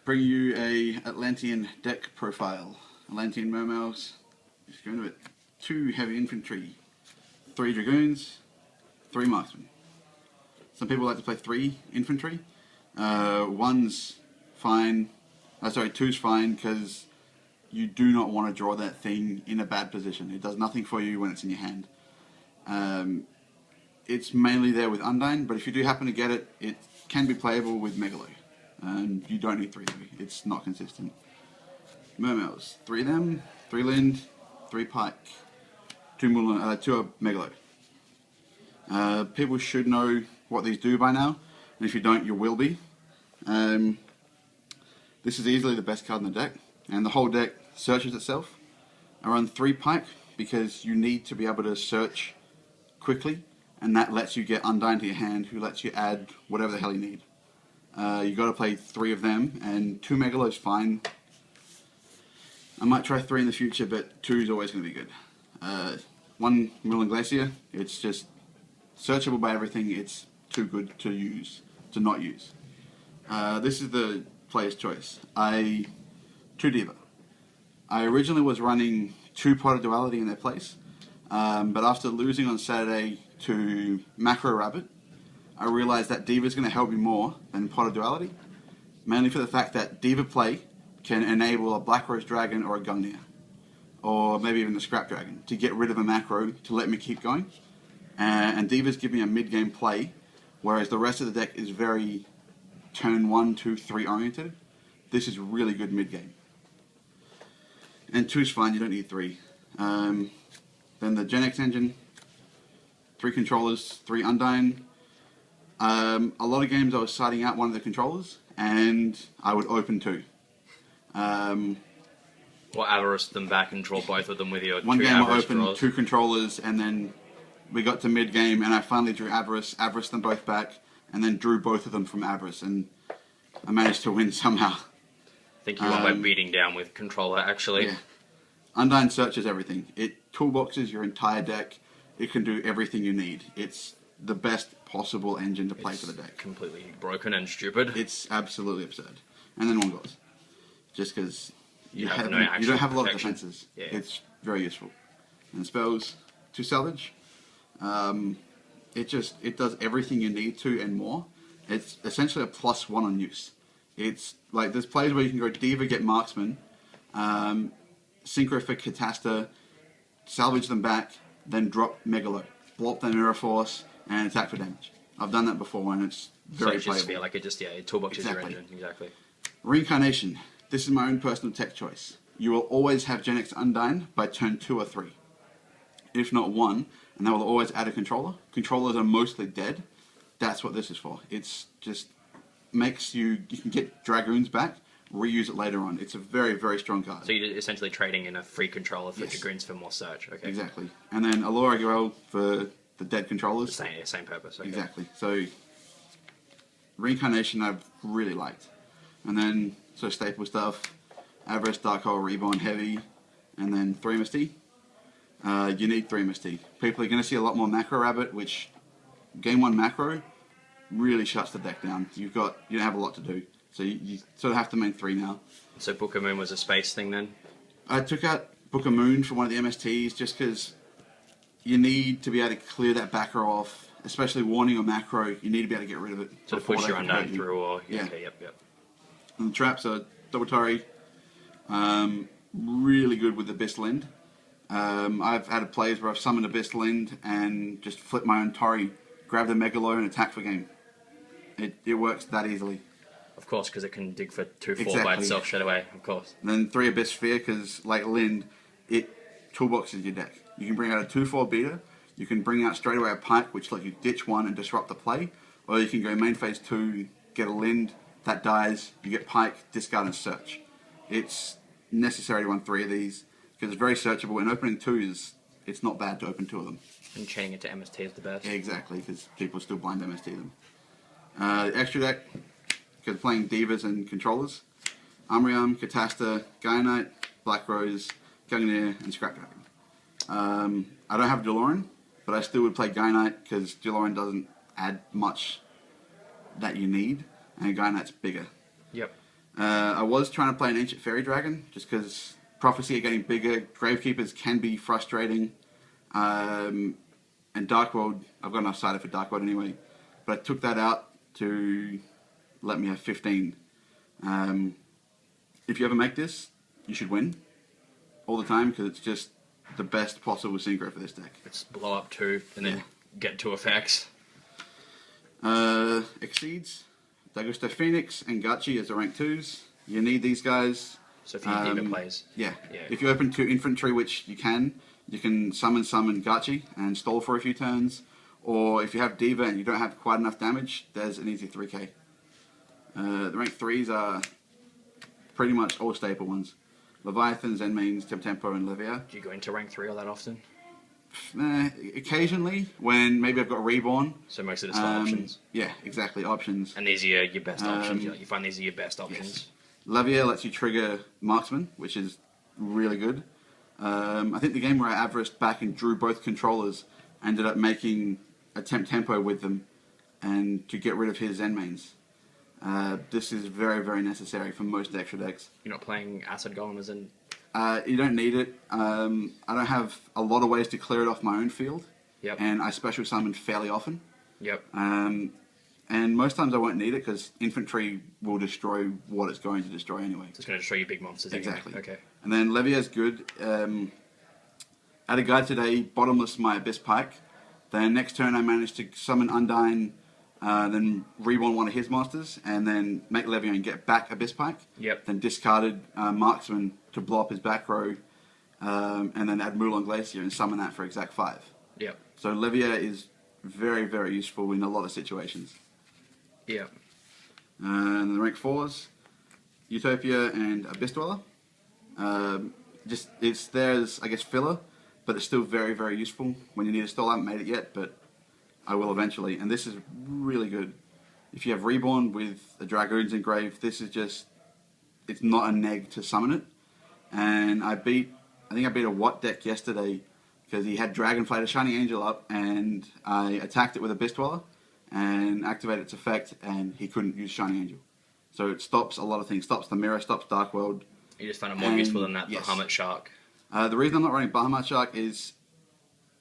bring you a Atlantean deck profile. Atlantean Mermails. Just going to it. 2 heavy infantry, 3 dragoons, 3 marksmen. Some people like to play 3 infantry. 1's fine. Sorry, 2's fine because you do not want to draw that thing in a bad position. It does nothing for you when it's in your hand. It's mainly there with Undyne, but if you do happen to get it, it can be playable with Megalo. You don't need 3 heavy. It's not consistent. Mermails. 3 of them, 3 Lind, 3 Pike, 2 Megalo. People should know what these do by now, and if you don't, you will be. This is easily the best card in the deck, and the whole deck searches itself. I run 3 Pike because you need to be able to search quickly, and that lets you get Undyne to your hand, who lets you add whatever the hell you need. You got to play 3 of them, and 2 Megalo is fine. I might try 3 in the future, but 2 is always going to be good. 1 Merlin Glacier, it's just searchable by everything. It's too good to use, to not use. This is the player's choice. 2 Diva. I originally was running 2 Pot of Duality in their place, but after losing on Saturday to Macro Rabbit, I realized that Diva is going to help me more than Pot of Duality, mainly for the fact that Diva play can enable a Black Rose Dragon or a Gungnir, or maybe even the Scrap Dragon, to get rid of a macro to let me keep going. And Divas give me a mid-game play, whereas the rest of the deck is very turn 1, 2, 3 oriented. This is really good mid-game. And 2's fine, you don't need 3. Then the Gen X engine, 3 controllers, 3 Undyne. A lot of games I was siding out one of the controllers, and I would open 2. Or avarice them back and draw both of them with your 1 2 game I avarice opened draws. 2 controllers, and then we got to mid-game, and I finally drew avarice them both back, and then drew both of them from avarice, and I managed to win somehow. I think you won by beating down with controller, actually. Yeah. Undyne searches everything. It toolboxes your entire deck. It can do everything you need. It's the best possible engine to play for the deck. Completely broken and stupid. It's absolutely absurd. And then 1 Gauze. Just because you don't have a lot of defenses. Yeah. It's very useful. And spells, 2 Salvage. It does everything you need to and more. It's essentially a +1 on use. It's like there's plays where you can go Diva, get Marksman, Synchro for Catasta, salvage them back, then drop Megalo, blow up their Mirror Force, and attack for damage. I've done that before, and it's very so playable. Feel like it toolboxes your engine. Exactly. Reincarnation. This is my own personal tech choice. You will always have Gen X Undyne by turn 2 or 3. If not 1, and that will always add a controller. Controllers are mostly dead. That's what this is for. It's just makes you can get Dragoons back, reuse it later on. It's a very, very strong card. So you're essentially trading in a free controller for Dragoons for more search. Okay. Exactly. And then Allura Guerrero for the dead controllers. Same purpose. Okay. Exactly. So Reincarnation I've really liked. And then staple stuff, Avarice, Dark Hole, Reborn, Heavy, and then 3 MST. You need 3 MST. People are going to see a lot more Macro Rabbit, which game 1 macro really shuts the deck down. You don't have a lot to do, so you sort of have to main 3 now. So Book of Moon was a space thing then? I took out Book of Moon for one of the MSTs just because you need to be able to clear that back row off, especially warning or macro. You need to be able to get rid of it. So to push your Undyne through, or okay, yep. And the traps are double Tari, really good with Abyss Lind. I've had plays where I've summoned Abyss Lind and just flipped my own Tori, grabbed a Megalo and attack for game. It works that easily. Of course, because it can dig for 2/4 by itself straight away, of course. And then 3 Abyss Sphere, because like Lind, it toolboxes your deck. You can bring out a 2/4 beater, you can bring out straight away a Pike, which lets you ditch 1 and disrupt the play, or you can go main phase 2, get a Lind, that dies, you get Pike, discard and search. It's necessary to run 3 of these, because it's very searchable, and opening 2 it's not bad to open 2 of them. And chaining it to MST is the best. Yeah, exactly, because people still blind MST them. Extra deck, because playing Divas and controllers, Umbreon, Catasta, Gaia Knight, Black Rose, Gungnir, and Scrap Dragon. I don't have Delorean, but I still would play Gaia Knight, because Delorean doesn't add much that you need, and Gaia Knight's bigger. Yep. I was trying to play an Ancient Fairy Dragon, just because Prophecy are getting bigger, Gravekeepers can be frustrating, and Dark World, I've got enough cider for Dark World anyway, but I took that out to let me have 15. If you ever make this, you should win all the time, because it's just the best possible synchro for this deck. It's blow up 2 and then get 2 effects. Exceeds, Dagusto Phoenix and Gachi as the rank 2s. You need these guys. So if you Diva plays. Yeah. If you open 2 infantry, which you can summon Gachi and stall for a few turns. Or if you have Diva and you don't have quite enough damage, there's an easy 3k. The rank 3s are pretty much all staple ones. Leviathan, Zenmaines, Temtempo, and Levia. Do you go into rank 3 all that often? Occasionally, when maybe I've got Reborn. So most of the options? Yeah, exactly, options. And these are your best options? You find these are your best options? Yes. Levia lets you trigger Marksman, which is really good. I think the game where I Avarice back and drew both controllers ended up making a Tempo with them and to get rid of his Zenmaines. This is very, very necessary for most extra decks. You're not playing Acid Golem as in... You don't need it. I don't have a lot of ways to clear it off my own field. Yep. And I special summon fairly often. Yep. And most times I won't need it because infantry will destroy what it's going to destroy anyway. So it's going to destroy your big monsters Exactly. Anyway. Okay. And then Levia's good. I had a guy today, bottomless my Abyss Pike. Then next turn I managed to summon Undyne, then reborn one of his monsters, and then make Levia and get back Abyss Pike. Yep. Then discarded Marksman to blow up his back row, and then add Mulan Glacier and summon that for exact 5. Yep. So Levia is very, very useful in a lot of situations. Yep. And the rank 4s, Utopia and Abyss Dweller. It's there as, I guess, filler, but it's still very, very useful when you need a stall. I haven't made it yet, but I will eventually. And this is really good. If you have Reborn with a Dragoon's Engrave, this is just, it's not a neg to summon it. And I think I beat a Watt deck yesterday because he had Dragonflight, a Shining Angel up, and I attacked it with Abyss Dweller and activated its effect, and he couldn't use Shining Angel. So it stops a lot of things. Stops the Mirror, stops Dark World. You just find it more useful than that Bahamut Shark. The reason I'm not running Bahamut Shark is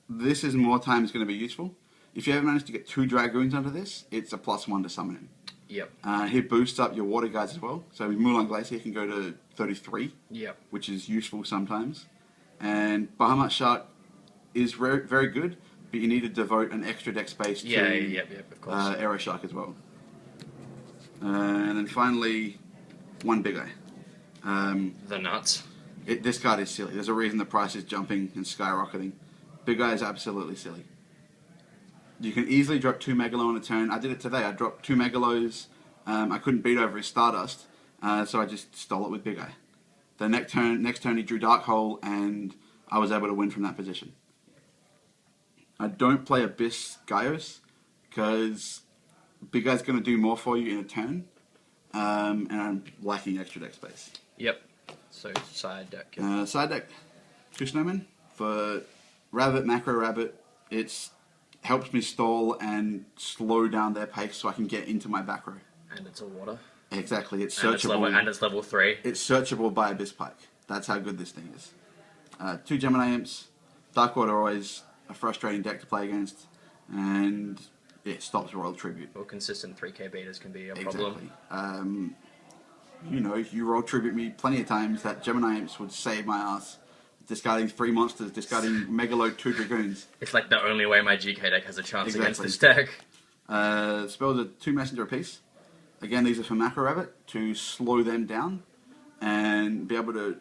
this is more times going to be useful. If you ever manage to get 2 Dragoons under this, it's a +1 to summon him. Yep. He boosts up your water guys as well. So Mulan Glacier can go to 33, yep, which is useful sometimes. And Bahamut Shark is very good, but you need to devote an extra deck space to of course. Aero Shark as well. And then finally, one Big Eye. The nuts. This card is silly. There's a reason the price is jumping and skyrocketing. Big Eye is absolutely silly. You can easily drop 2 Megalo on a turn. I did it today. I dropped 2 Megalos. I couldn't beat over his Stardust, so I just stole it with Big Eye. The next turn he drew Dark Hole, and I was able to win from that position. I don't play Abyss Gaios, because Big Eye's going to do more for you in a turn, and I'm lacking extra deck space. Yep. So side deck. Side deck, 2 Snowmen for Rabbit, Macro Rabbit. It's helps me stall and slow down their pace so I can get into my back row. And it's a water. Exactly, it's searchable. And it's level 3. It's searchable by Abyss Pike. That's how good this thing is. 2 Gemini Imps. Dark Water always a frustrating deck to play against, and it stops Royal Tribute. Well, consistent 3k betas can be a problem. Exactly. You Royal Tribute me plenty of times that Gemini Imps would save my ass. Discarding 3 monsters, discarding Megalo 2 Dragoons. It's like the only way my GK deck has a chance against this deck. Spells are 2 Messenger apiece. Again, these are for Macro Rabbit to slow them down and be able to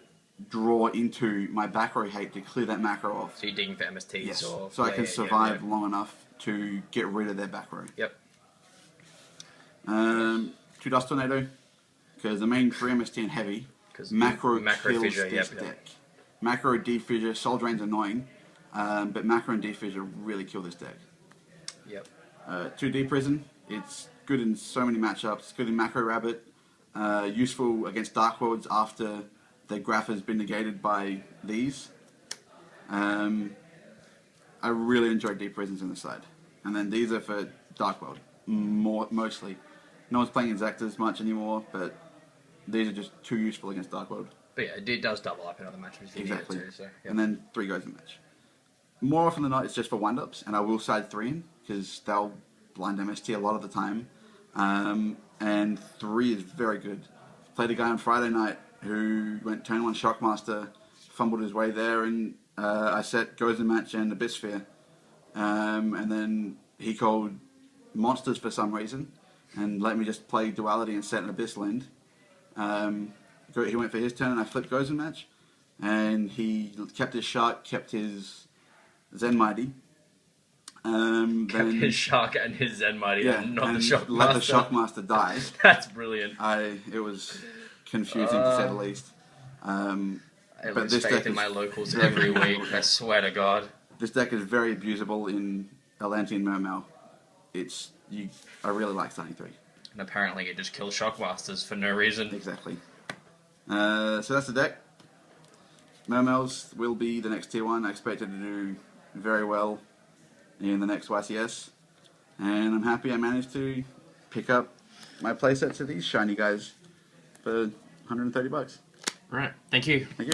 draw into my back row hate to clear that macro off. So you're digging for MSTs? Yes, or so I can survive long enough to get rid of their back row. Yep. 2 Dust Tornado, because the main 3 MST and heavy, macro kills fissure, this deck. Macro Defissure, Soul Drain's annoying, but Macro and Defissure really kill this deck. Yep. 2D Prison, it's good in so many matchups. It's good in Macro Rabbit, useful against Dark Worlds after their graph has been negated by these. I really enjoy Deep Prisons in the side. And then these are for Dark World, mostly. No one's playing Exactas much anymore, but these are just too useful against Dark World. But yeah, it does double up in other matches if you Exactly. need it too. So, yeah. And then 3 goes in match. More often than not, it's just for wind-ups, and I will side 3 in, because they'll blind MST a lot of the time. And 3 is very good. Played a guy on Friday night who went turn 1 Shockmaster, fumbled his way there, and I set goes in match and Abyss Sphere. And then he called monsters for some reason, and let me just play Duality and set an Abyss land. He went for his turn, and I flipped goes in match, and he kept his Shark, kept his Zen Mighty. Kept his Shark and his Zen Mighty, and not the Shockmaster. Let the Shockmaster die. That's brilliant. It was confusing to say the least. I lose faith in my locals every week. I swear to God. This deck is very abusable in Atlantean Mermail. I really like starting 3. And apparently it just kills Shockmasters for no reason. Exactly. So that's the deck. Mermails will be the next tier 1. I expect it to do very well in the next YCS. And I'm happy I managed to pick up my playsets of these shiny guys for $130. Right. Thank you. Thank you.